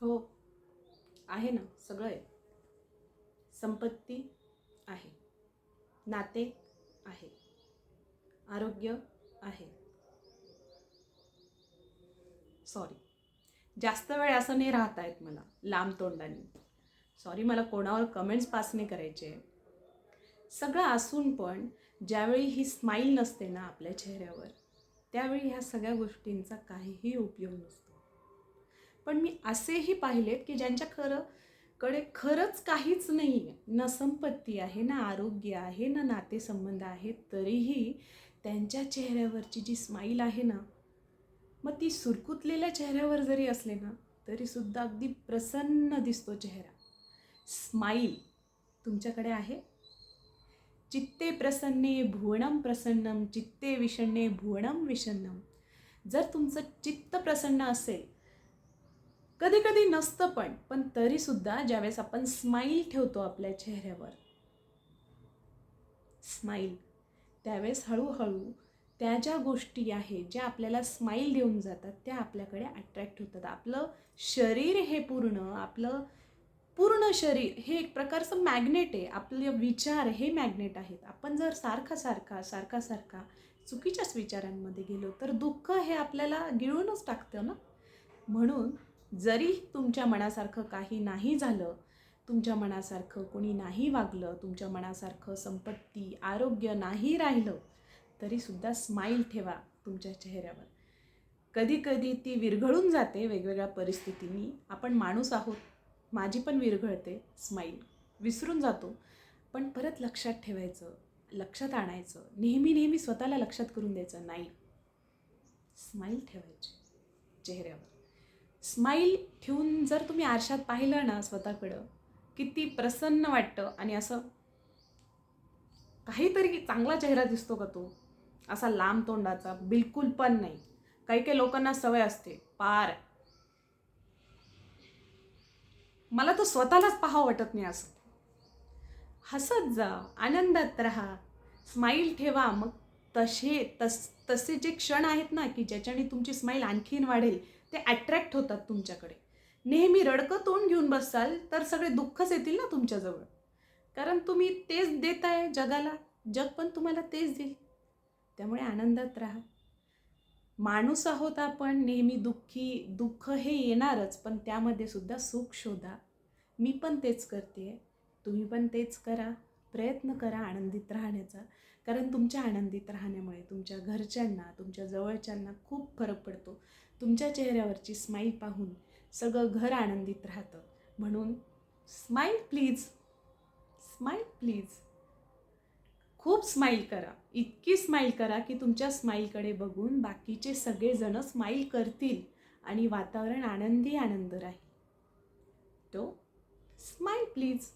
हो, आहे ना, सगळं आहे. संपत्ती आहे, नाते आहे, आरोग्य आहे. सॉरी, जास्त वेळ असं नाही राहता येत मला लांब तोंडाने. सॉरी, मला कोणावर कमेंट्स पास नाही करायचे. सगळं असून पण ज्यावेळी ही स्माईल नसते ना आपल्या चेहऱ्यावर, त्यावेळी ह्या सगळ्या गोष्टींचा काहीही उपयोग नसतो. पण मी असेही पाहिलेत की ज्यांच्या कडे खरंच काहीच नाही आहे, ना संपत्ती आहे, ना आरोग्य आहे, ना नातेसंबंध आहेत, तरीही त्यांच्या चेहऱ्यावरची जी स्माईल आहे ना, मग ती सुरकुतलेल्या चेहऱ्यावर जरी असले ना, तरीसुद्धा अगदी प्रसन्न दिसतो चेहरा. स्माईल तुमच्याकडे आहे? चित्ते प्रसन्ने भुवनं प्रसन्नम, चित्ते विषण्णे भुवनं विषण्णम. जर तुमचं चित्त प्रसन्न असेल, कधी कधी नसतं पण तरीसुद्धा ज्यावेळेस आपण स्माईल ठेवतो आपल्या चेहऱ्यावर, स्माईल, त्यावेळेस हळूहळू त्या ज्या गोष्टी आहेत ज्या आपल्याला स्माईल देऊन जातात त्या आपल्याकडे अट्रॅक्ट होतात. आपलं शरीर हे आपलं पूर्ण शरीर हे एक प्रकारचं मॅग्नेट आहे. आपले विचार हे मॅग्नेट आहेत. आपण जर सारखा चुकीच्याच विचारांमध्ये गेलो तर दुःख हे आपल्याला गिळूनच टाकतं ना. म्हणून जरी तुमच्या मनासारखं काही नाही झालं, तुमच्या मनासारखं कोणी नाही वागलं, तुमच्या मनासारखं संपत्ती आरोग्य नाही राहिलं, तरीसुद्धा स्माईल ठेवा तुमच्या चेहऱ्यावर. कधी कधी ती विरघळून जाते वेगवेगळ्या परिस्थितींनी. आपण माणूस आहोत, माझी पण विरघळते स्माईल, विसरून जातो. पण परत लक्षात ठेवायचं, लक्षात आणायचं, नेहमी नेहमी स्वतःला लक्षात करून द्यायचं नाही, स्माईल ठेवायची चेहऱ्यावर. स्माईल ठेवून जर तुम्ही आरशात पाहिलं ना स्वतःकडं, किती प्रसन्न वाटतं. आणि असं काहीतरी चांगला चेहरा दिसतो का तो, असा लांब तोंडाचा बिलकुल पण नाही. काही काही लोकांना सवय असते पार, मला तर स्वतःलाच पाहावं वाटत नाही असं. हसत जा, आनंदात राहा, स्माईल ठेवा. मग तसे जे क्षण आहेत ना की ज्याच्याने तुमची स्माईल आणखीन वाढेल, ते अट्रॅक्ट होतात तुमच्याकडे. नेहमी रडकं तोंड घेऊन बसाल तर सगळे दुःखच येतील ना तुमच्याजवळ. कारण तुम्ही तेच देताय जगाला, जग पण तुम्हाला तेच देईल. त्यामुळे आनंदात राहा. माणूस आहोत आपण, नेहमी दुःख हे येणारच, पण त्यामध्ये सुद्धा सुख शोधा. मी पण तेच करते, तुम्ही पण तेच करा. प्रयत्न करा आनंदित राहण्याचा. कारण तुमच्या आनंदित राहण्यामुळे तुमच्या घरच्यांना, तुमच्या जवळच्यांना खूप फरक पडतो. तुमच्या चेहऱ्यावरची स्माईल पाहून सगळं घर आनंदित राहतं. म्हणून स्माईल प्लीज, स्माईल प्लीज. खूप स्माईल करा, इतकी स्माईल करा की तुमच्या स्माईलकडे बघून बाकीचे सगळेजण स्माईल करतील आणि वातावरण आनंदी आनंद राहील. तो स्माईल प्लीज.